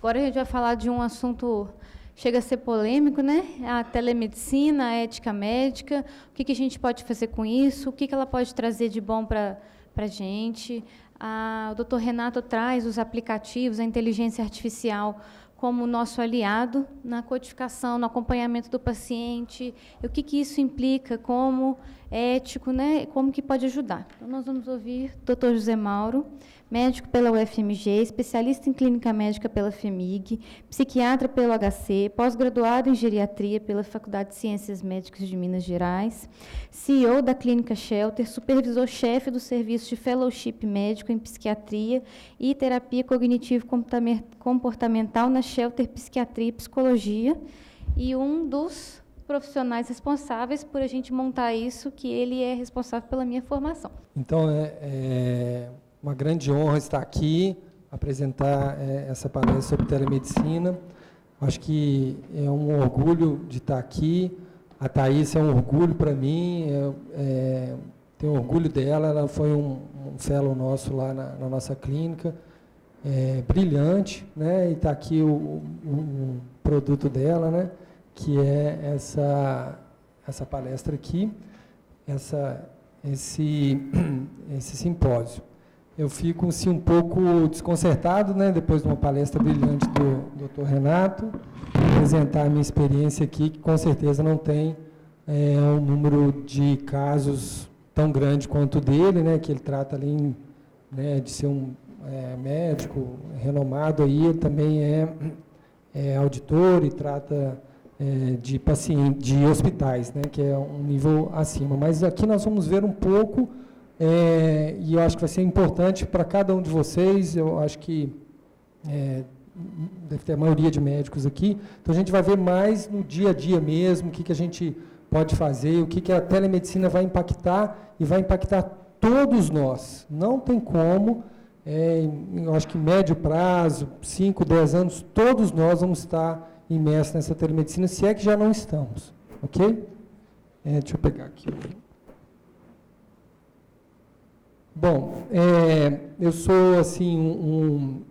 Agora a gente vai falar de um assunto, chega a ser polêmico, né? A telemedicina, a ética médica, o que a gente pode fazer com isso, o que ela pode trazer de bom para a gente. O doutor Renato traz os aplicativos, a inteligência artificial, como nosso aliado na codificação, no acompanhamento do paciente, o que isso implica como ético, né? Como que pode ajudar. Então, nós vamos ouvir o Dr. José Mauro, médico pela UFMG, especialista em clínica médica pela FEMIG, psiquiatra pelo HC, pós-graduado em geriatria pela Faculdade de Ciências Médicas de Minas Gerais, CEO da Clínica Shelter, supervisor-chefe do serviço de fellowship médico em psiquiatria e terapia cognitivo-comportamental na Shelter Psiquiatria e Psicologia, e um dos profissionais responsáveis por a gente montar isso, que ele é responsável pela minha formação. Então, é uma grande honra estar aqui, apresentar essa palestra sobre telemedicina. Acho que é um orgulho de estar aqui. A Thaís é um orgulho para mim, tenho orgulho dela, ela foi um fellow nosso lá na nossa clínica, brilhante, né? E está aqui o produto dela, né? Que é essa palestra aqui, esse simpósio. Eu fico assim, um pouco desconcertado, né, depois de uma palestra brilhante do Dr. Renato, apresentar a minha experiência aqui, que com certeza não tem um número de casos tão grande quanto o dele, né, que ele trata ali, né, de ser um médico renomado, aí, ele também é auditor e trata de pacientes, de hospitais, né, que é um nível acima. Mas aqui nós vamos ver um pouco, e eu acho que vai ser importante para cada um de vocês, eu acho que deve ter a maioria de médicos aqui, então a gente vai ver mais no dia a dia mesmo, o que a gente pode fazer, o que a telemedicina vai impactar, e vai impactar todos nós. Não tem como, eu acho que médio prazo, 5, 10 anos, todos nós vamos estar imersos nessa telemedicina, se é que já não estamos, ok? Deixa eu pegar aqui. Bom, eu sou assim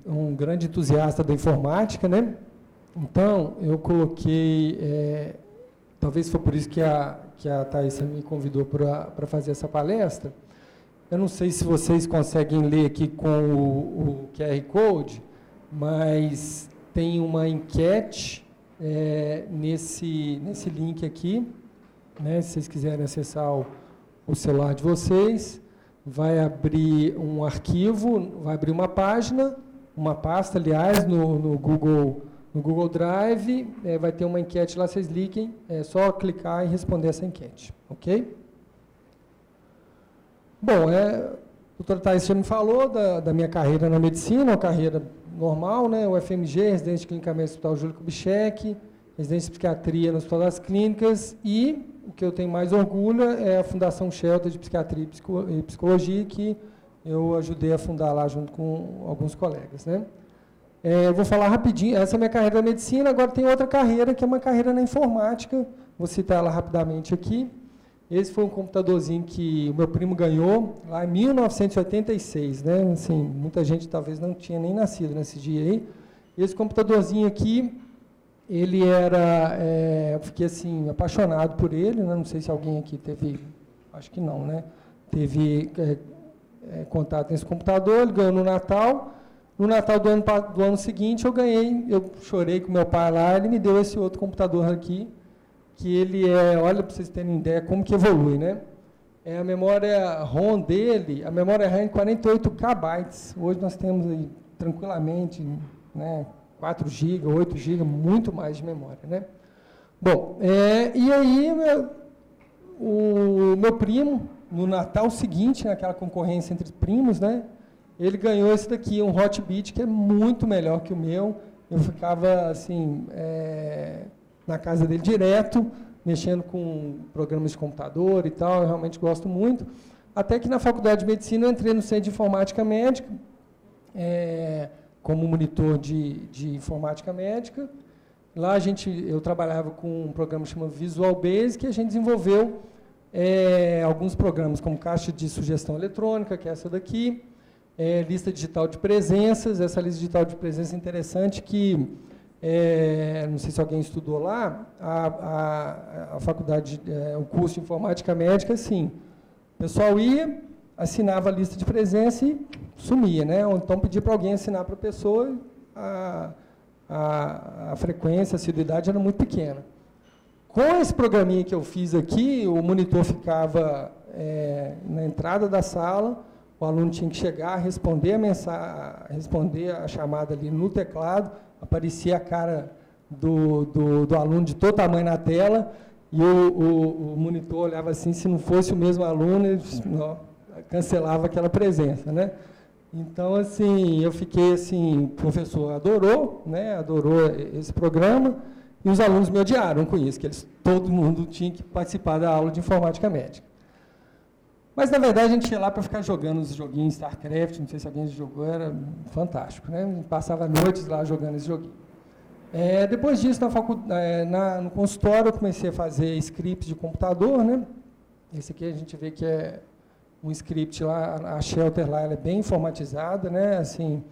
um grande entusiasta da informática, né? Então, eu coloquei, talvez foi por isso que a Thaís me convidou para fazer essa palestra. Eu não sei se vocês conseguem ler aqui com o QR Code, mas tem uma enquete nesse link aqui, né? Se vocês quiserem acessar o celular de vocês, vai abrir um arquivo, vai abrir uma página, uma pasta, aliás, no Google Drive, vai ter uma enquete lá, vocês liguem, é só clicar e responder essa enquete, ok? Bom, a doutora Thaís já me falou da minha carreira na medicina, uma carreira normal, né? O FMG, residência de clínica médica do Hospital Júlio Kubitschek, residência de psiquiatria no Hospital das Clínicas, e o que eu tenho mais orgulho é a Fundação Shelter de Psiquiatria e Psicologia, que eu ajudei a fundar lá junto com alguns colegas, né? Eu vou falar rapidinho, essa é a minha carreira na medicina, agora tem outra carreira, que é uma carreira na informática, vou citar ela rapidamente aqui. Esse foi um computadorzinho que o meu primo ganhou lá em 1986, né? Assim, muita gente talvez não tinha nem nascido nesse dia aí. Esse computadorzinho aqui, ele era, eu fiquei assim, apaixonado por ele, né? Não sei se alguém aqui teve, acho que não, né? Teve contato nesse computador, ele ganhou no Natal. No Natal do ano seguinte, eu chorei com meu pai lá, ele me deu esse outro computador aqui, que ele olha para vocês terem ideia como que evolui, né? A memória ROM dele, a memória RAM é 48 KB. Hoje nós temos aí, tranquilamente, né, 4 GB, 8 GB, muito mais de memória, né? Bom, e aí o meu primo, no Natal seguinte, naquela concorrência entre primos, né, ele ganhou esse daqui, um Hotbit, que é muito melhor que o meu. Eu ficava, assim, na casa dele direto, mexendo com programas de computador e tal, eu realmente gosto muito. Até que na faculdade de medicina eu entrei no Centro de Informática Médica, como monitor de informática médica. Lá eu trabalhava com um programa chamado Visual Basic, e a gente desenvolveu alguns programas, como caixa de sugestão eletrônica, que é essa daqui, lista digital de presenças. Essa lista digital de presença é interessante que, não sei se alguém estudou lá, a faculdade, o curso de informática médica, assim, o pessoal ia, assinava a lista de presença e sumia, né? Ou então pedia para alguém assinar para a pessoa, a frequência, a assiduidade era muito pequena. Com esse programinha que eu fiz aqui, o monitor ficava na entrada da sala, o aluno tinha que chegar, responder a mensagem, responder a chamada ali no teclado, aparecia a cara do aluno de todo tamanho na tela, e o monitor olhava assim, se não fosse o mesmo aluno, ele cancelava aquela presença, né? Então, assim, eu fiquei assim, o professor adorou, né? Adorou esse programa, e os alunos me odiaram com isso, que todo mundo tinha que participar da aula de informática médica. Mas, na verdade, a gente ia lá para ficar jogando os joguinhos StarCraft, não sei se alguém jogou, era fantástico, né? Passava noites lá jogando esse joguinho. Depois disso, no consultório, eu comecei a fazer scripts de computador, né? Esse aqui a gente vê que é um script lá, a Shelter lá, ela é bem informatizada, né? Assim,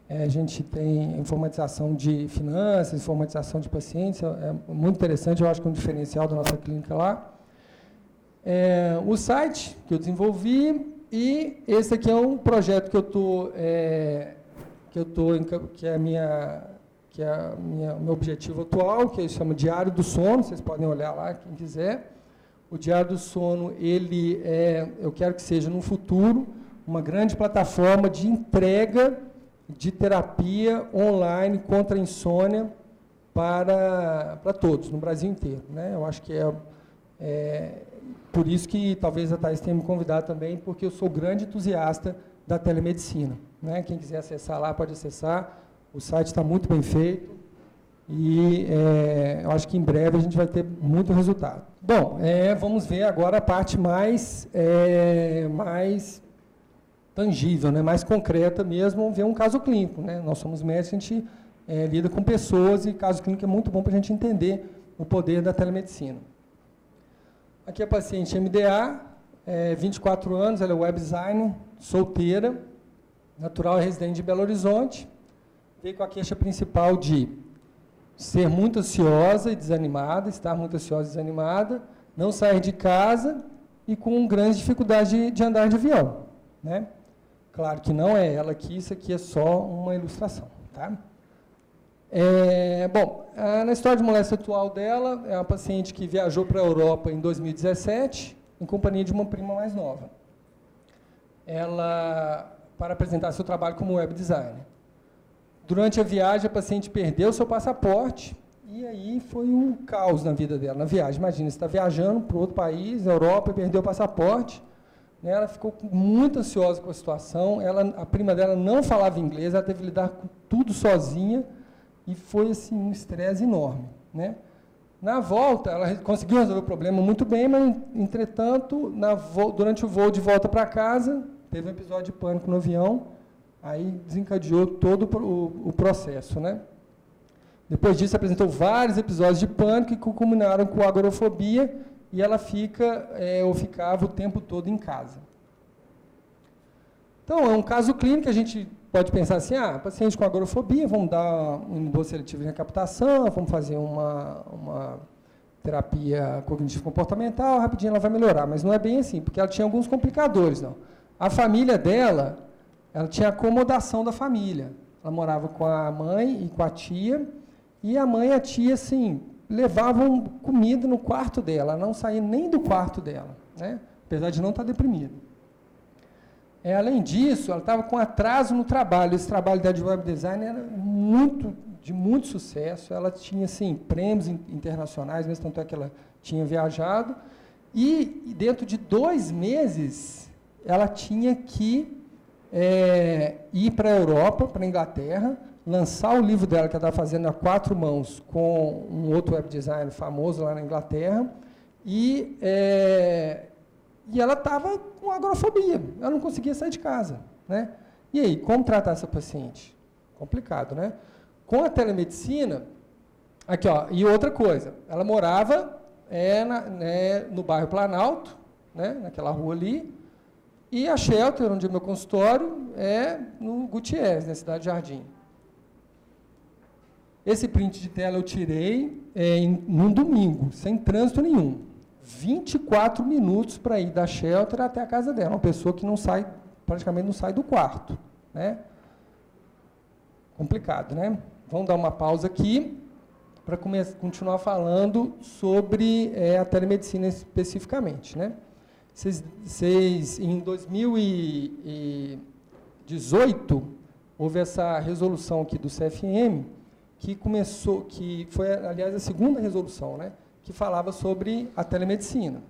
a gente tem informatização de finanças, informatização de pacientes, é muito interessante, eu acho que é um diferencial da nossa clínica lá. O site que eu desenvolvi, e esse aqui é um projeto que é meu objetivo atual, que eu chamo Diário do Sono, vocês podem olhar lá, quem quiser. O Diário do Sono, eu quero que seja, no futuro, uma grande plataforma de entrega de terapia online contra a insônia para todos, no Brasil inteiro, né? Eu acho que por isso que talvez a Thais tenha me convidado também, porque eu sou grande entusiasta da telemedicina, né? Quem quiser acessar lá, pode acessar. O site está muito bem feito e eu acho que em breve a gente vai ter muito resultado. Bom, vamos ver agora a parte mais tangível, né? Mais concreta mesmo, vamos ver um caso clínico, né? Nós somos médicos, a gente lida com pessoas e caso clínico é muito bom para a gente entender o poder da telemedicina. Aqui a paciente MDA, 24 anos, ela é web designer, solteira, natural e residente de Belo Horizonte, veio com a queixa principal de ser muito ansiosa e desanimada, estar muito ansiosa e desanimada, não sair de casa e com grande dificuldade de andar de avião, né? Claro que não é ela aqui, isso aqui é só uma ilustração, tá? Na história de moléstia atual dela, é uma paciente que viajou para a Europa em 2017, em companhia de uma prima mais nova. Ela, para apresentar seu trabalho como web designer. Durante a viagem, a paciente perdeu seu passaporte, e aí foi um caos na vida dela, na viagem. Imagina, você está viajando para outro país, na Europa, e perdeu o passaporte. Ela ficou muito ansiosa com a situação, a prima dela não falava inglês, ela teve que lidar com tudo sozinha, e foi assim, um estresse enorme, né? Na volta, ela conseguiu resolver o problema muito bem, mas, entretanto, durante o voo de volta para casa, teve um episódio de pânico no avião, aí desencadeou todo o processo, né? Depois disso, apresentou vários episódios de pânico que culminaram com agorafobia, e ela ficava o tempo todo em casa. Então, é um caso clínico que a gente pode pensar assim, paciente com agorafobia, vamos dar um inibidor seletivo de recaptação, vamos fazer uma terapia cognitivo-comportamental, rapidinho ela vai melhorar, mas não é bem assim, porque ela tinha alguns complicadores, não. A família dela, ela tinha acomodação da família, ela morava com a mãe e com a tia, e a mãe e a tia, assim, levavam comida no quarto dela, ela não saía nem do quarto dela, né? Apesar de não estar deprimida. Além disso, ela estava com atraso no trabalho. Esse trabalho dela de web design era de muito sucesso. Ela tinha, assim, prêmios internacionais, mesmo tanto é que ela tinha viajado. E dentro de 2 meses, ela tinha que ir para a Europa, para a Inglaterra, lançar o livro dela, que ela estava fazendo a 4 mãos, com um outro web designer famoso lá na Inglaterra, e ela estava com agorafobia, ela não conseguia sair de casa, né? E aí, como tratar essa paciente? Complicado, né? Com a telemedicina, aqui, ó, e outra coisa, ela morava no bairro Planalto, né, naquela rua ali, E a Shelter, onde é meu consultório, é no Gutiérrez, na Cidade Jardim. Esse print de tela eu tirei num domingo, sem trânsito nenhum. 24 minutos para ir da Shelter até a casa dela. Uma pessoa que praticamente não sai do quarto, né? Complicado, né? Vamos dar uma pausa aqui para continuar falando sobre a telemedicina especificamente, né? Em 2018, houve essa resolução aqui do CFM, que foi, aliás, a segunda resolução, né, que falava sobre a telemedicina.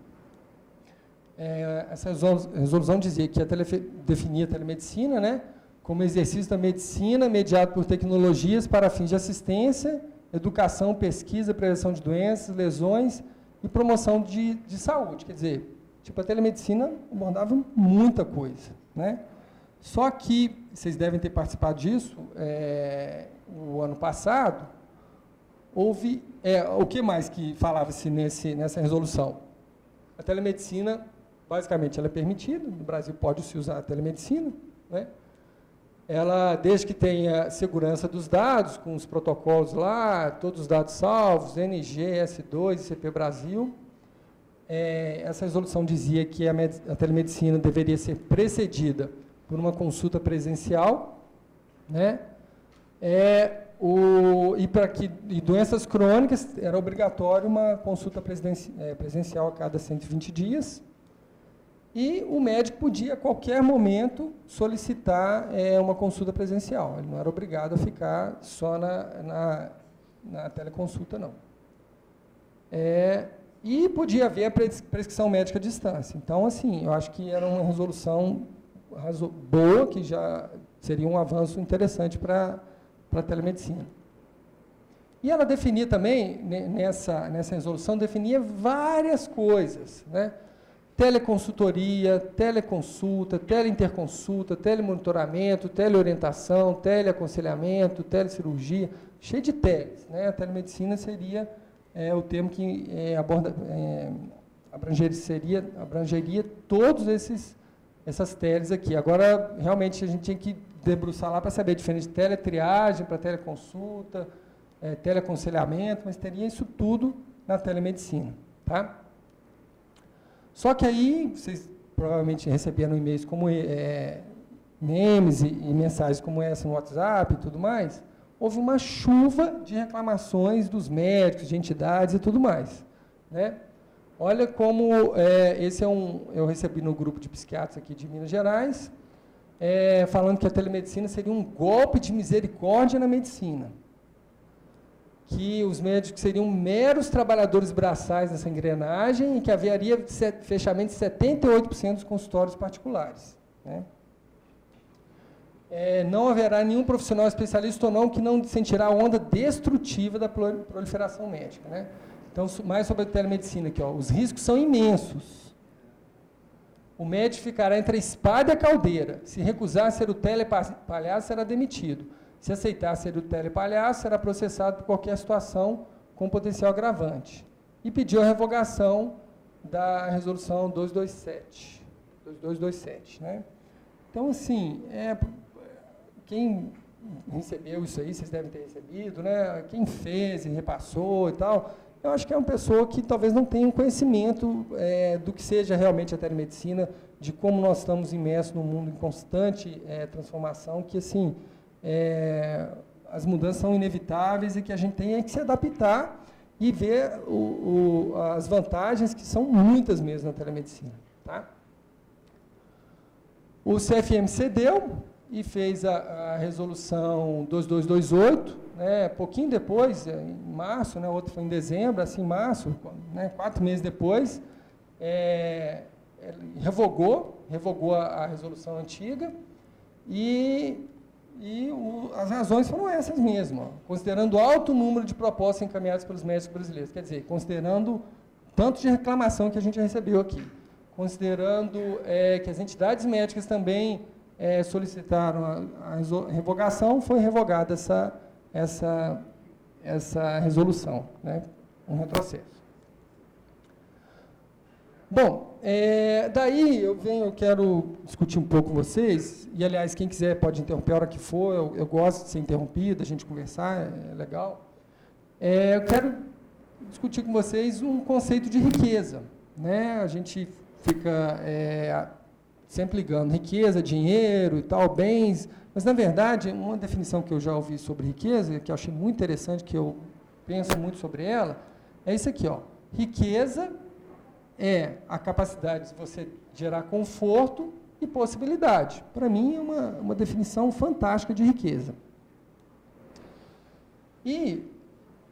Essa resolução dizia que definia a telemedicina, né, como exercício da medicina mediado por tecnologias para fins de assistência, educação, pesquisa, prevenção de doenças, lesões e promoção de saúde. Quer dizer, a telemedicina abordava muita coisa, né? Só que, vocês devem ter participado disso, o ano passado, houve... o que mais que falava-se nessa resolução? A telemedicina, basicamente, ela é permitida, no Brasil pode-se usar a telemedicina, né? Ela, desde que tenha segurança dos dados, com os protocolos lá, todos os dados salvos, NG, S2, ICP Brasil... essa resolução dizia que a telemedicina deveria ser precedida por uma consulta presencial, né? E doenças crônicas, era obrigatório uma consulta presencial a cada 120 dias, e o médico podia, a qualquer momento, solicitar uma consulta presencial. Ele não era obrigado a ficar só na teleconsulta, não. E podia haver a prescrição médica à distância. Então, assim, eu acho que era uma resolução boa, que já seria um avanço interessante para a telemedicina. E ela definia também, nessa resolução, definia várias coisas, né? Teleconsultoria, teleconsulta, teleinterconsulta, telemonitoramento, teleorientação, teleaconselhamento, telecirurgia, cheio de teles, né? A telemedicina seria... o termo que abrangeria todos essas teles aqui. Agora, realmente, a gente tinha que debruçar lá para saber a diferença de teletriagem para teleconsulta, teleaconselhamento, mas teria isso tudo na telemedicina, tá? Só que aí, vocês provavelmente receberam e-mails como memes e mensagens como essa no WhatsApp e tudo mais. Houve uma chuva de reclamações dos médicos, de entidades e tudo mais, né? Olha como eu recebi no grupo de psiquiatras aqui de Minas Gerais, falando que a telemedicina seria um golpe de misericórdia na medicina, que os médicos seriam meros trabalhadores braçais nessa engrenagem e que haveria fechamento de 78% dos consultórios particulares, né? Não haverá nenhum profissional especialista ou não que não sentirá a onda destrutiva da proliferação médica, né? Então, mais sobre a telemedicina aqui, ó. Os riscos são imensos. O médico ficará entre a espada e a caldeira. Se recusar a ser o telepalhaço, será demitido. Se aceitar ser o telepalhaço, será processado por qualquer situação com potencial agravante. E pediu a revogação da resolução 2227, né? Então, assim, quem recebeu isso aí, vocês devem ter recebido, né? Quem fez e repassou e tal, eu acho que é uma pessoa que talvez não tenha um conhecimento do que seja realmente a telemedicina, de como nós estamos imersos num mundo em constante transformação, que, assim, as mudanças são inevitáveis e que a gente tem que se adaptar e ver as vantagens, que são muitas mesmo na telemedicina, tá? O CFM cedeu e fez a resolução 2228, né, pouquinho depois, em março, né, outra foi em dezembro, assim, em março, né, 4 meses depois, revogou a resolução antiga e as razões foram essas mesmo, ó, considerando o alto número de propostas encaminhadas pelos médicos brasileiros, quer dizer, considerando tanto de reclamação que a gente recebeu aqui, considerando que as entidades médicas também solicitaram a revogação, foi revogada essa resolução, né? Um retrocesso. Bom, daí eu quero discutir um pouco com vocês, e, aliás, quem quiser pode interromper a hora que for, eu gosto de ser interrompido, a gente conversar, é legal. Eu quero discutir com vocês um conceito de riqueza, né? A gente fica sempre ligando riqueza, dinheiro e tal, bens, mas, na verdade, uma definição que eu já ouvi sobre riqueza, que eu achei muito interessante, que eu penso muito sobre ela, é isso aqui, ó. Riqueza é a capacidade de você gerar conforto e possibilidade. Para mim, é uma definição fantástica de riqueza. E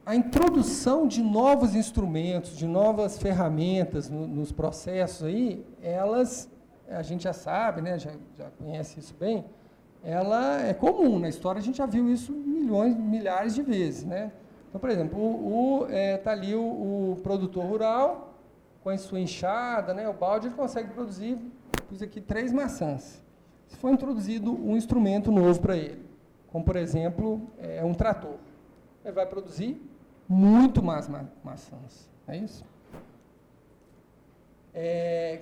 a introdução de novos instrumentos, de novas ferramentas nos processos aí, elas, a gente já sabe, né, já conhece isso bem, ela é comum, na história a gente já viu isso milhares de vezes, né? Então, por exemplo, está ali o produtor rural, com a sua enxada, né, o balde, ele consegue produzir, pus aqui 3 maçãs. Se for introduzido um instrumento novo para ele, como, por exemplo, um trator, ele vai produzir muito mais maçãs, é isso?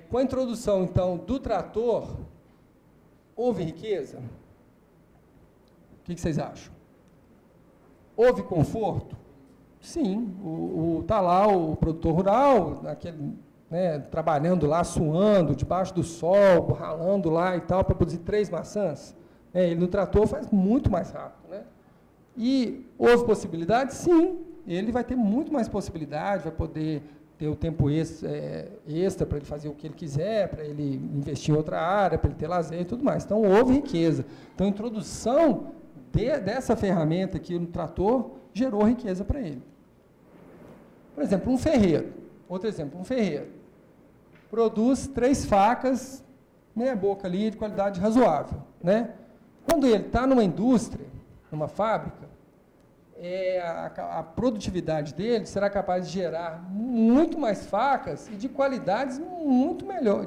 Com a introdução, então, do trator, houve riqueza? O que vocês acham? Houve conforto? Sim, tá lá o produtor rural, né, trabalhando lá, suando, debaixo do sol, ralando lá e tal, para produzir 3 maçãs. Ele no trator faz muito mais rápido, né? E houve possibilidade? Sim, ele vai ter muito mais possibilidade, vai poder ter o tempo extra para ele fazer o que ele quiser, para ele investir em outra área, para ele ter lazer e tudo mais. Então, houve riqueza. Então, a introdução dessa ferramenta aqui no trator gerou riqueza para ele. Por exemplo, um ferreiro. Outro exemplo, um ferreiro. Produz 3 facas, meia boca ali, de qualidade razoável, né? Quando ele está numa indústria, numa fábrica, a produtividade dele será capaz de gerar muito mais facas e de qualidade muito melhor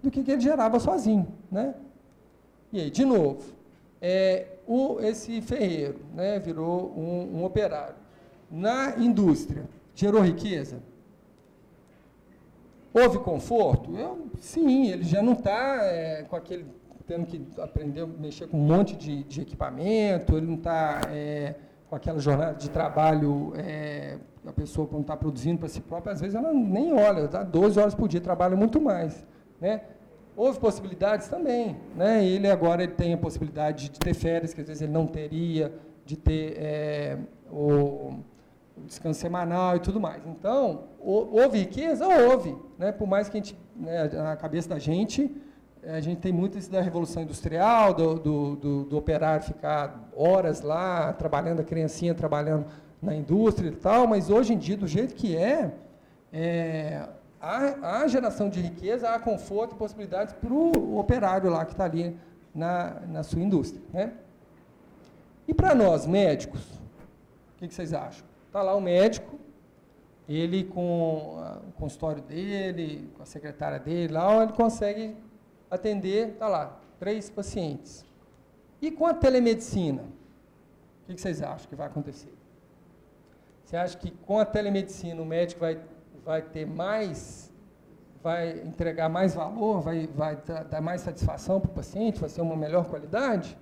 do que ele gerava sozinho, né? E aí, de novo, esse ferreiro, né, virou um operário. Na indústria, gerou riqueza? Houve conforto? Sim, ele já não está com aquele, tendo que aprender a mexer com um monte de equipamento, ele não está com aquela jornada de trabalho, a pessoa quando está produzindo para si própria, às vezes ela nem olha, dá 12 horas por dia, trabalha muito mais, né? Houve possibilidades também, né? Ele tem a possibilidade de ter férias, que às vezes ele não teria, de ter o descanso semanal e tudo mais. Então, houve riqueza? Houve, né? Por mais que a gente, né, na cabeça da gente, a gente tem muito isso da Revolução Industrial, do operário ficar horas lá, trabalhando, a criancinha trabalhando na indústria e tal, mas hoje em dia, do jeito que há geração de riqueza, há conforto e possibilidades para o operário lá que está ali na sua indústria, né? E para nós, médicos, o que vocês acham? Está lá o médico, ele com o consultório dele, com a secretária dele, lá ele consegue atender, está lá, 3 pacientes. E com a telemedicina, o que vocês acham que vai acontecer? Você acha que com a telemedicina o médico vai ter mais, vai entregar mais valor, vai dar mais satisfação para o paciente, vai ser uma melhor qualidade?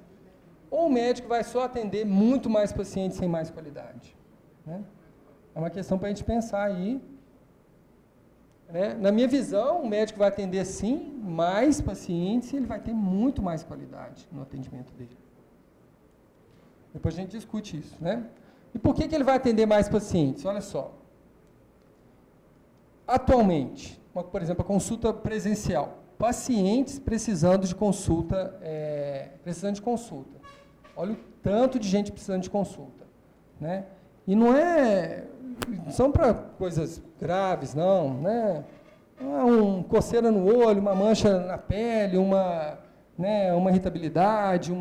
Ou o médico vai só atender muito mais pacientes sem mais qualidade? Né? É uma questão para a gente pensar aí. Né? Na minha visão, o médico vai atender, sim, mais pacientes e ele vai ter muito mais qualidade no atendimento dele. Depois a gente discute isso, né? E por que ele vai atender mais pacientes? Olha só. Atualmente, por exemplo, a consulta presencial. Pacientes precisando de consulta. Olha o tanto de gente precisando de consulta. Né? E não são para coisas graves, não. Né? Uma coceira no olho, uma mancha na pele, uma irritabilidade,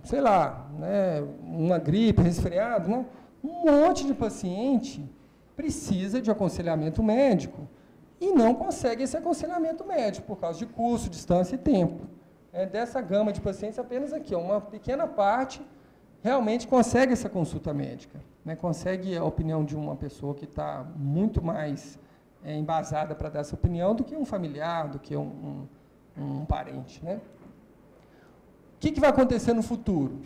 sei lá, né? Uma gripe, resfriado. Né? Um monte de paciente precisa de aconselhamento médico e não consegue esse aconselhamento médico por causa de custo, distância e tempo. Dessa gama de pacientes, apenas aqui, uma pequena parte realmente consegue essa consulta médica, né? Consegue a opinião de uma pessoa que está muito mais embasada para dar essa opinião do que um familiar, do que um parente, né? O que vai acontecer no futuro?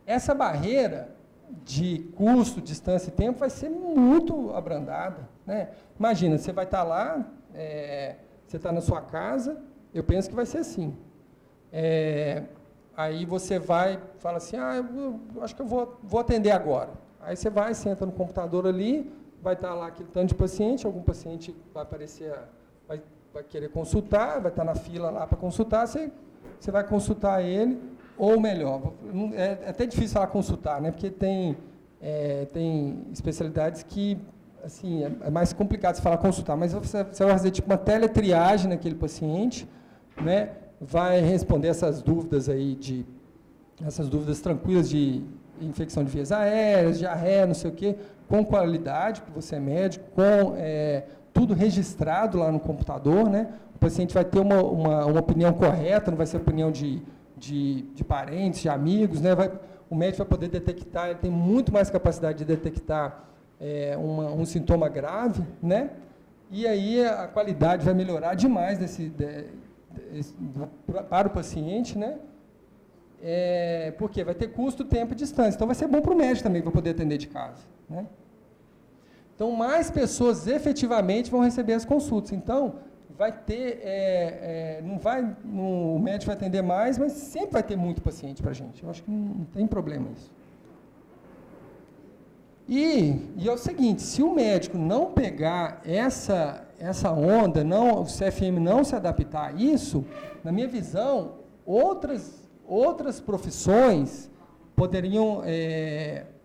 Essa barreira de custo, distância e tempo vai ser muito abrandada, né? Imagina, você vai estar lá, você está na sua casa, eu penso que vai ser assim. Aí você fala assim, eu acho que eu vou atender agora. Aí você vai, senta no computador ali, vai estar lá aquele tanto de paciente, algum paciente vai aparecer, vai querer consultar, vai estar na fila lá para consultar, você vai consultar ele, ou melhor, é até difícil falar consultar, né? Porque tem especialidades que, assim, é mais complicado você falar consultar, mas você vai fazer tipo uma teletriagem naquele paciente, né? Vai responder essas dúvidas aí essas dúvidas tranquilas de infecção de vias aéreas, diarreia, não sei o quê, com qualidade, porque você é médico, com tudo registrado lá no computador, né? O paciente vai ter uma opinião correta, não vai ser opinião de parentes, de amigos, né? O médico vai poder detectar, ele tem muito mais capacidade de detectar um sintoma grave, né? E aí a qualidade vai melhorar demais para o paciente, né? Porque vai ter custo, tempo e distância. Então, vai ser bom para o médico também, para poder atender de casa, né? Então, mais pessoas efetivamente vão receber as consultas. Então, vai ter, o médico vai atender mais, mas sempre vai ter muito paciente para a gente. Eu acho que não tem problema isso. E é o seguinte, se o médico não pegar essa onda, o CFM não se adaptar a isso, na minha visão, outras profissões poderiam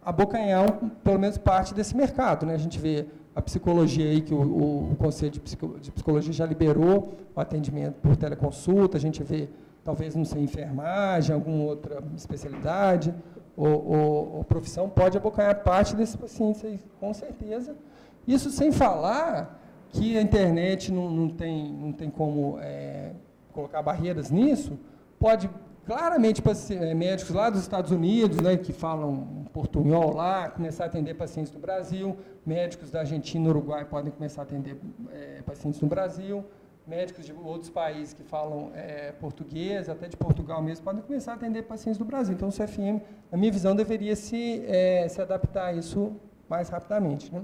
abocanhar pelo menos parte desse mercado, né? A gente vê a psicologia aí, que o Conselho de Psicologia já liberou o atendimento por teleconsulta, a gente vê, talvez, não sei, enfermagem, alguma outra especialidade, ou profissão pode abocanhar parte desses pacientes aí, com certeza. Isso sem falar que a internet não tem como colocar barreiras nisso, pode claramente médicos lá dos Estados Unidos, né, que falam portunhol lá, começar a atender pacientes do Brasil, médicos da Argentina e Uruguai podem começar a atender pacientes no Brasil, médicos de outros países que falam português, até de Portugal mesmo, podem começar a atender pacientes do Brasil. Então, o CFM, na minha visão, deveria se adaptar a isso mais rapidamente, né?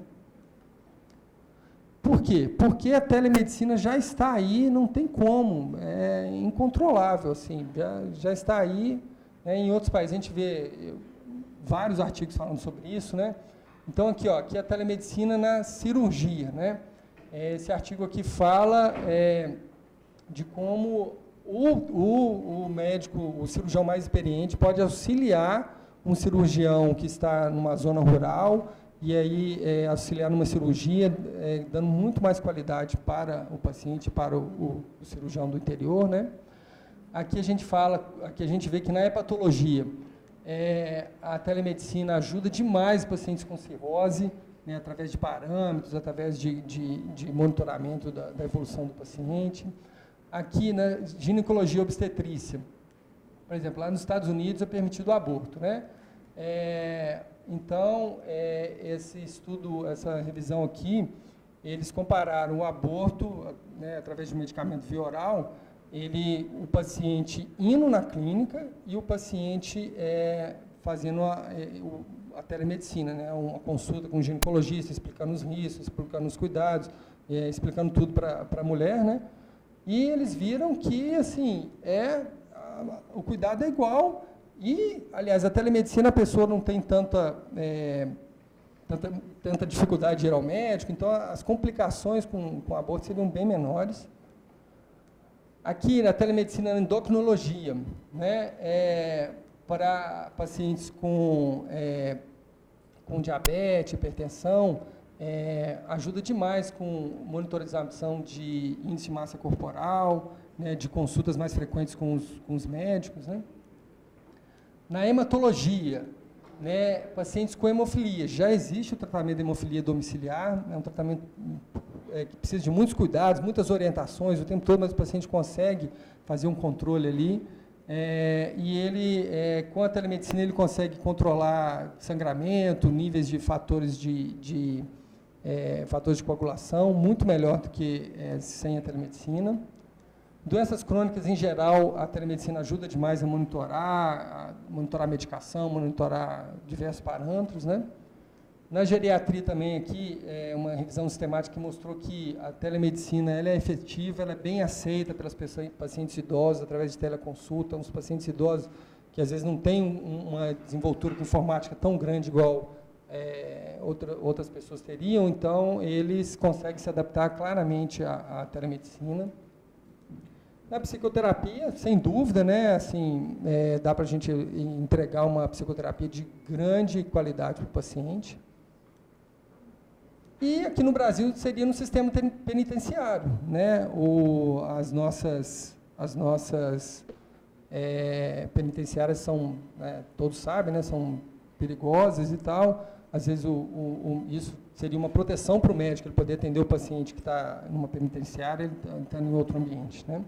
Por quê? Porque a telemedicina já está aí, não tem como, é incontrolável, assim, já está aí, né? Em outros países a gente vê vários artigos falando sobre isso, né? Então, aqui é a telemedicina na cirurgia, né? Esse artigo aqui fala de como o médico, o cirurgião mais experiente, pode auxiliar um cirurgião que está numa zona rural e aí auxiliar numa cirurgia, dando muito mais qualidade para o paciente, para o cirurgião do interior, né? Aqui a gente vê que na hepatologia, a telemedicina ajuda demais pacientes com cirrose, né, através de parâmetros, através de monitoramento da evolução do paciente. Aqui na ginecologia obstetrícia, por exemplo, lá nos Estados Unidos é permitido o aborto, né? Então, esse estudo, essa revisão aqui, eles compararam o aborto, né, através de medicamento via oral, o paciente indo na clínica e o paciente fazendo a telemedicina, né, uma consulta com um ginecologista, explicando os riscos, explicando os cuidados, explicando tudo para a mulher, né? E eles viram que, assim, o cuidado é igual. E, aliás, a telemedicina, a pessoa não tem tanta dificuldade de ir ao médico, então as complicações com o aborto seriam bem menores. Aqui, na telemedicina na endocrinologia, né, para pacientes com diabetes, hipertensão, ajuda demais com monitorização de índice de massa corporal, né, de consultas mais frequentes com os médicos, né. Na hematologia, né, pacientes com hemofilia, já existe o tratamento de hemofilia domiciliar, é um tratamento que precisa de muitos cuidados, muitas orientações o tempo todo, mas o paciente consegue fazer um controle ali, e ele, com a telemedicina, ele consegue controlar sangramento, níveis de fatores de fatores de coagulação, muito melhor do que sem a telemedicina. Doenças crônicas, em geral, a telemedicina ajuda demais a monitorar a medicação, monitorar diversos parâmetros, né? Na geriatria também aqui, uma revisão sistemática que mostrou que a telemedicina ela é efetiva, ela é bem aceita pelas pacientes idosos, através de teleconsulta, uns pacientes idosos que às vezes não têm uma desenvoltura com informática tão grande igual outras pessoas teriam, então eles conseguem se adaptar claramente à telemedicina. Na psicoterapia, sem dúvida, né, assim, dá para a gente entregar uma psicoterapia de grande qualidade para o paciente. E aqui no Brasil seria no sistema penitenciário, né, as nossas penitenciárias são, todos sabem, né, são perigosas e tal. Às vezes isso seria uma proteção para o médico, ele poder atender o paciente que está numa penitenciária, ele está em outro ambiente, né.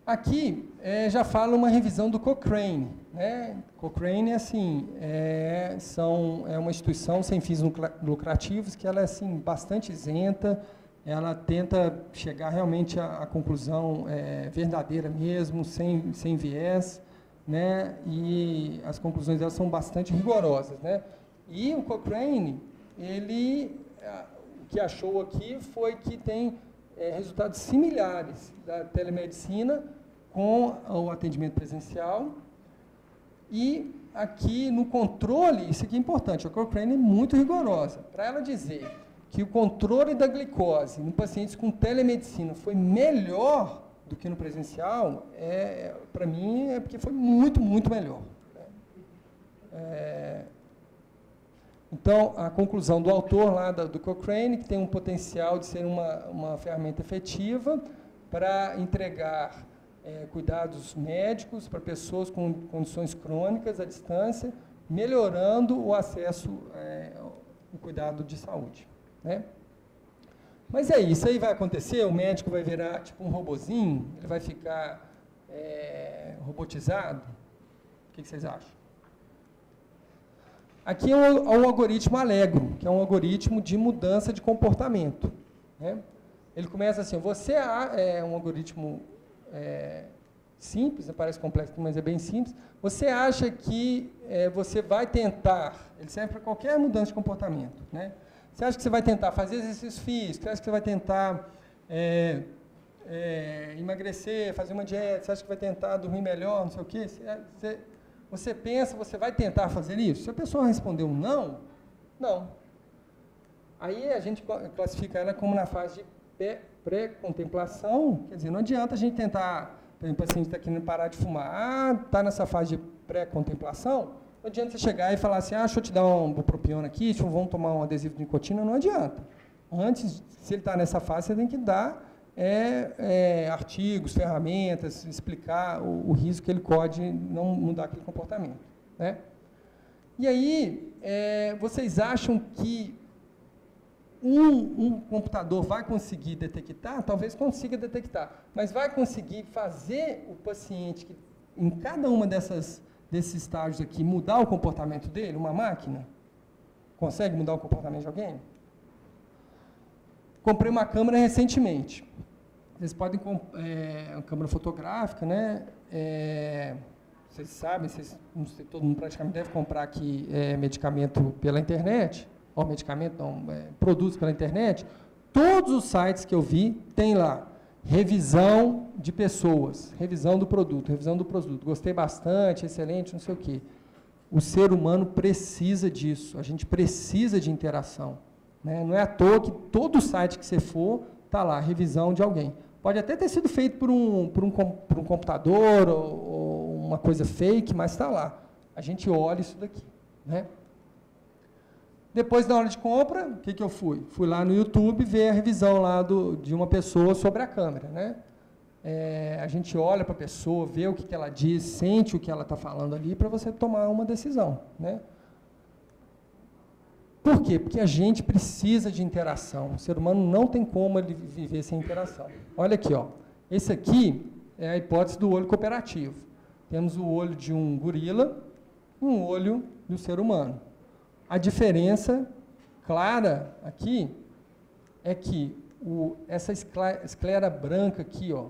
Aqui já fala uma revisão do Cochrane, né? Cochrane é uma instituição sem fins lucrativos que ela é assim bastante isenta, ela tenta chegar realmente à conclusão verdadeira mesmo, sem viés, né? E as conclusões dela são bastante rigorosas, né? E o Cochrane, o que achou aqui foi que tem resultados similares da telemedicina com o atendimento presencial. E aqui no controle, isso aqui é importante, a Cochrane é muito rigorosa. Para ela dizer que o controle da glicose em pacientes com telemedicina foi melhor do que no presencial, para mim é porque foi muito, muito melhor. Então, a conclusão do autor lá do Cochrane, que tem um potencial de ser uma ferramenta efetiva para entregar cuidados médicos para pessoas com condições crônicas à distância, melhorando o acesso ao cuidado de saúde, né? Mas isso aí vai acontecer, o médico vai virar tipo um robozinho, ele vai ficar robotizado? O que vocês acham? Aqui é um algoritmo Allegro, que é um algoritmo de mudança de comportamento, né? Ele começa assim, é um algoritmo simples, parece complexo, mas é bem simples. Você acha que você vai tentar, ele serve para qualquer mudança de comportamento, né? Você acha que você vai tentar fazer exercício físico, você acha que você vai tentar emagrecer, fazer uma dieta, você acha que vai tentar dormir melhor, não sei o quê? Você pensa, você vai tentar fazer isso? Se a pessoa responder um não. Aí a gente classifica ela como na fase de pré-contemplação, quer dizer, não adianta a gente tentar, por exemplo, o paciente está querendo parar de fumar, está nessa fase de pré-contemplação, não adianta você chegar e falar assim, deixa eu te dar um bupropiona aqui, vamos tomar um adesivo de nicotina, não adianta. Antes, se ele está nessa fase, você tem que dar artigos, ferramentas, explicar o risco que ele pode não mudar aquele comportamento, né? E aí, vocês acham que um computador vai conseguir detectar? Talvez consiga detectar, mas vai conseguir fazer o paciente, em cada uma desses estágios aqui, mudar o comportamento dele? Uma máquina? Consegue mudar o comportamento de alguém? Comprei uma câmera recentemente. Vocês podem uma câmera fotográfica, né? Vocês sabem, não sei, todo mundo praticamente deve comprar aqui medicamento pela internet. Produtos pela internet. Todos os sites que eu vi tem lá revisão de pessoas, revisão do produto. Gostei bastante, excelente, não sei o quê. O ser humano precisa disso. A gente precisa de interação, né? Não é à toa que todo site que você for está lá, revisão de alguém. Pode até ter sido feito por um computador ou uma coisa fake, mas está lá. A gente olha isso daqui, né? Depois, na hora de compra, o que eu fui? Fui lá no YouTube ver a revisão lá de uma pessoa sobre a câmera, né? A gente olha para a pessoa, vê o que ela diz, sente o que ela está falando ali para você tomar uma decisão, né? Por quê? Porque a gente precisa de interação. O ser humano não tem como ele viver sem interação. Olha aqui, ó. Esse aqui é a hipótese do olho cooperativo. Temos o olho de um gorila e um olho do ser humano. A diferença clara aqui é que essa esclera branca aqui, ó,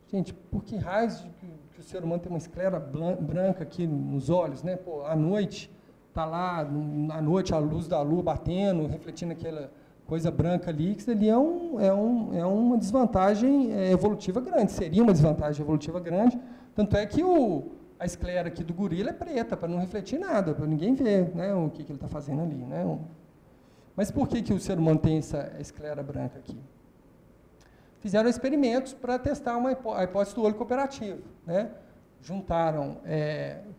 gente, por que raios que o ser humano tem uma esclera branca aqui nos olhos, né? Pô, à noite, tá lá, à noite a luz da lua batendo, refletindo aquela coisa branca ali, que isso ali é uma desvantagem evolutiva grande, seria uma desvantagem evolutiva grande, tanto é que a esclera aqui do gorila é preta, para não refletir nada, para ninguém ver, né, o que ele está fazendo ali, né? Mas por que o ser humano tem essa esclera branca aqui? Fizeram experimentos para testar a hipótese do olho cooperativo, né? Juntaram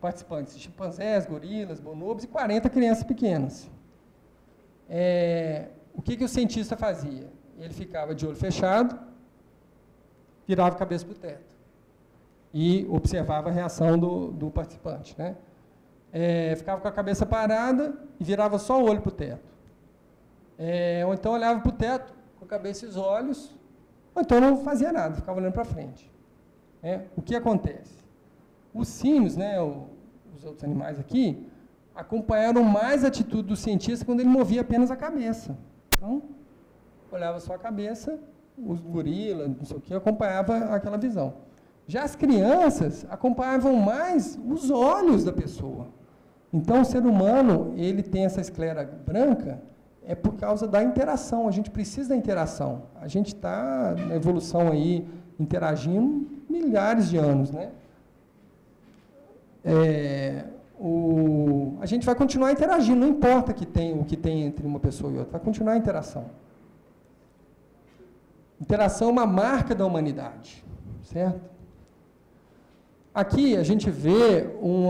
participantes de chimpanzés, gorilas, bonobos e 40 crianças pequenas. O que o cientista fazia? Ele ficava de olho fechado, virava a cabeça para o teto e observava a reação do participante, né? Ficava com a cabeça parada e virava só o olho para o teto. Ou então olhava para o teto com a cabeça e os olhos, ou então não fazia nada, ficava olhando para frente. O que acontece? Os símios, né, os outros animais aqui, acompanharam mais a atitude do cientista quando ele movia apenas a cabeça. Então, olhava só a cabeça, os gorilas, não sei o que, acompanhava aquela visão. Já as crianças acompanhavam mais os olhos da pessoa. Então, o ser humano, ele tem essa esclera branca, por causa da interação, a gente precisa da interação. A gente está na evolução aí, interagindo milhares de anos, né? A gente vai continuar interagindo, não importa o que tem entre uma pessoa e outra, vai continuar a interação. Interação é uma marca da humanidade, certo? Aqui a gente vê um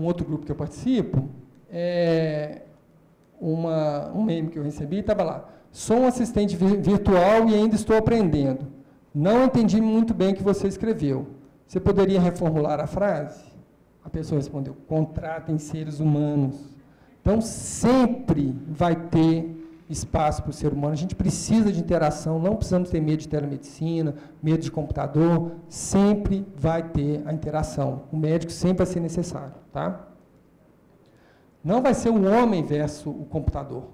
outro grupo que eu participo, um meme que eu recebi, estava lá, sou um assistente virtual e ainda estou aprendendo. Não entendi muito bem o que você escreveu. Você poderia reformular a frase? A pessoa respondeu, contratem seres humanos. Então, sempre vai ter espaço para o ser humano. A gente precisa de interação, não precisamos ter medo de telemedicina, medo de computador, sempre vai ter a interação. O médico sempre vai ser necessário, tá? Não vai ser o homem versus o computador,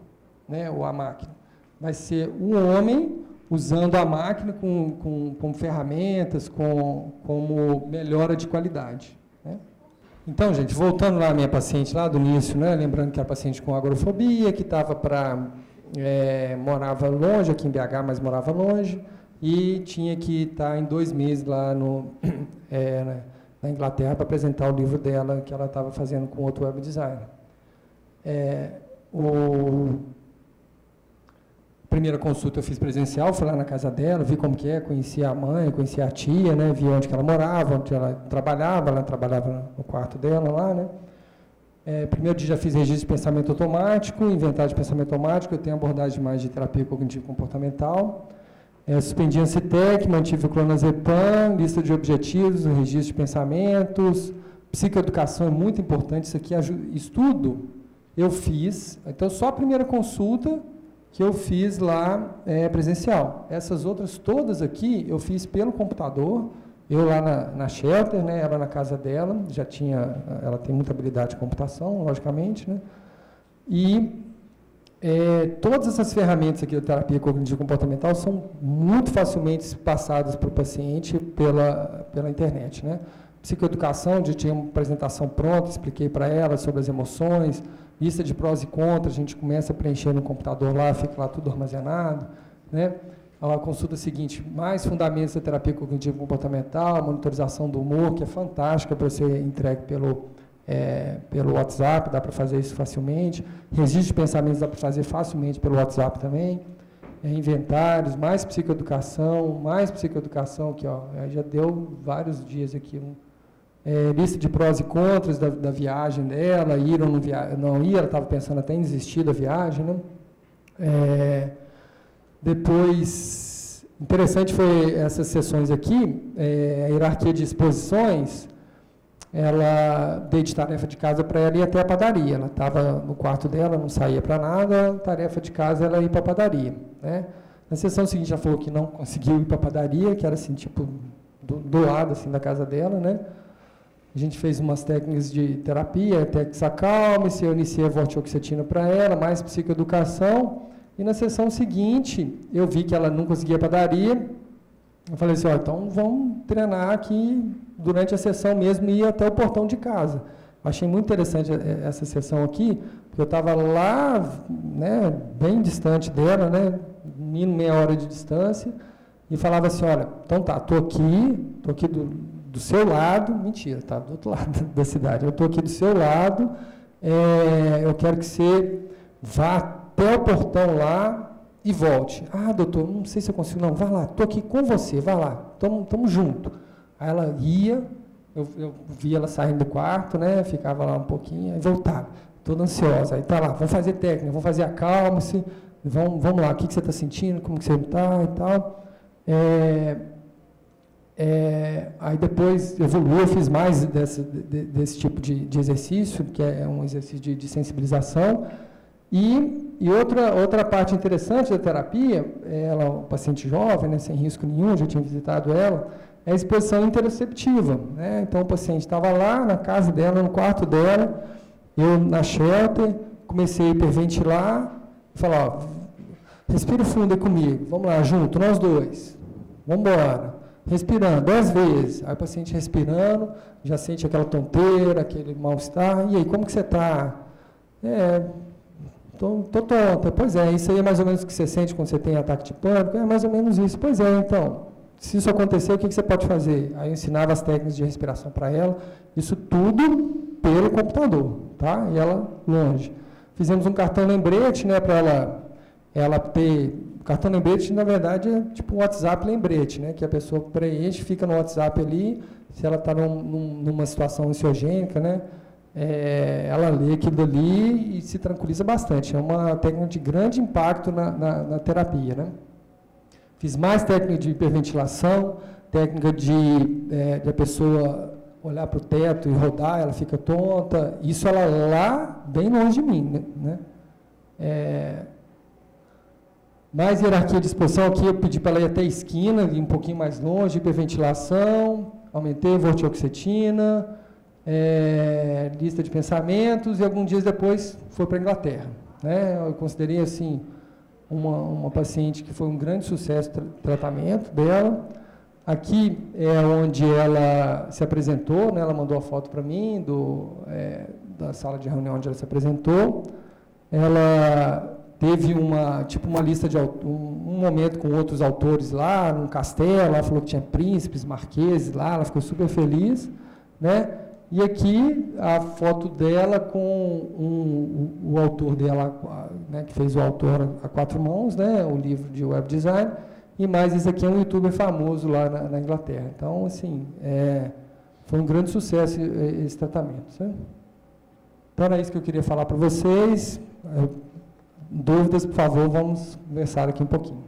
né, ou a máquina. Vai ser o homem usando a máquina com ferramentas, como melhora de qualidade. Né? Então, gente, voltando lá à minha paciente lá do início, né, lembrando que era paciente com agorafobia, que morava longe, aqui em BH, mas morava longe, e tinha que estar em 2 meses lá na Inglaterra para apresentar o livro dela, que ela estava fazendo com outro web designer. Primeira consulta eu fiz presencial, fui lá na casa dela, vi como que conheci a mãe, conheci a tia, né, vi onde que ela morava, onde ela trabalhava no quarto dela lá, né. Primeiro dia já fiz registro de pensamento automático, inventário de pensamento automático, eu tenho abordagem mais de terapia cognitivo-comportamental, suspendi a Citec, mantive o clonazepam, lista de objetivos, registro de pensamentos, psicoeducação é muito importante, isso aqui estudo, eu fiz, então só a primeira consulta que eu fiz lá presencial. Essas outras todas aqui eu fiz pelo computador, eu lá na Shelter, né, ela na casa dela, ela tem muita habilidade de computação, logicamente, né, e todas essas ferramentas aqui da terapia cognitivo-comportamental são muito facilmente passadas para o paciente pela internet, né. Psicoeducação, eu tinha uma apresentação pronta, expliquei para ela sobre as emoções, lista de prós e contras, a gente começa a preencher no computador lá, fica lá tudo armazenado, né? A consulta seguinte, mais fundamentos da terapia cognitivo-comportamental, monitorização do humor, que é fantástica para ser entregue pelo WhatsApp, dá para fazer isso facilmente, registro de pensamentos dá para fazer facilmente pelo WhatsApp também, inventários, mais psicoeducação, aqui, ó, já deu vários dias aqui, lista de prós e contras da viagem dela, ir ou não ir, ela estava pensando até em desistir da viagem, né? Depois, interessante foi essas sessões aqui, a hierarquia de exposições, ela dei de tarefa de casa para ela ir até a padaria, ela estava no quarto dela, não saía para nada, tarefa de casa ela ir para a padaria, né? Na sessão seguinte ela falou que não conseguiu ir para a padaria, que era assim, tipo, do lado assim, da casa dela, né? A gente fez umas técnicas de terapia, técnicas acalme-se, eu iniciei a vortioxetina para ela, mais psicoeducação. E na sessão seguinte, eu vi que ela não conseguia padaria. Eu falei assim, então vamos treinar aqui durante a sessão mesmo e ir até o portão de casa. Achei muito interessante essa sessão aqui, porque eu estava lá, né, bem distante dela, né, meia hora de distância, e falava assim, olha, então tá, estou aqui do seu lado, mentira, tá do outro lado da cidade, eu estou aqui do seu lado, eu quero que você vá até o portão lá e volte. Ah, doutor, não sei se eu consigo, não, vai lá, estou aqui com você, vai lá, estamos juntos. Aí ela ia, eu via ela saindo do quarto, né, ficava lá um pouquinho, aí voltava, toda ansiosa, aí tá lá, vamos fazer técnica, vamos fazer acalme-se, vamos lá, o que você está sentindo, como que você está e tal. Aí depois evoluiu, eu fiz mais desse tipo de exercício, que é um exercício de sensibilização. E outra parte interessante da terapia, ela é uma paciente jovem, né, sem risco nenhum, já tinha visitado ela, é a exposição interoceptiva, né? Então, o paciente estava lá na casa dela, no quarto dela, eu na shelter, comecei a hiperventilar, e falar, respira fundo aí comigo, vamos lá, junto, nós dois, vamos embora, respirando, 10 vezes, aí o paciente respirando, já sente aquela tonteira, aquele mal-estar, e aí, como que você está? Tô tonta, pois é, isso aí é mais ou menos o que você sente quando você tem ataque de pânico, é mais ou menos isso, pois é, então, se isso acontecer, o que você pode fazer? Aí eu ensinava as técnicas de respiração para ela, isso tudo pelo computador, tá? E ela longe. Fizemos um cartão lembrete, né, para ela ter... O cartão lembrete, na verdade, é tipo um WhatsApp lembrete, né, que a pessoa preenche, fica no WhatsApp ali, se ela está numa situação ansiogênica, né, ela lê aquilo ali e se tranquiliza bastante. É uma técnica de grande impacto na terapia, né? Fiz mais técnica de hiperventilação, técnica de a pessoa olhar para o teto e rodar, ela fica tonta. Isso ela lá, bem longe de mim, né? Mais hierarquia de exposição aqui, eu pedi para ela ir até a esquina, ir um pouquinho mais longe, hiperventilação, aumentei a vortioxetina, lista de pensamentos, e alguns dias depois foi para a Inglaterra, né? Eu considerei assim uma paciente que foi um grande sucesso o tratamento dela. Aqui é onde ela se apresentou, né? Ela mandou a foto para mim da sala de reunião onde ela se apresentou. Ela teve uma lista de um momento com outros autores lá, num castelo, ela falou que tinha príncipes, marqueses lá, ela ficou super feliz, né? E aqui a foto dela com o autor dela, né, que fez o autor a 4 mãos, né, o livro de web design, e mais esse aqui é um youtuber famoso lá na Inglaterra. Então, assim, foi um grande sucesso esse tratamento. Sabe? Então, era isso que eu queria falar para vocês. Dúvidas, por favor, vamos conversar aqui um pouquinho.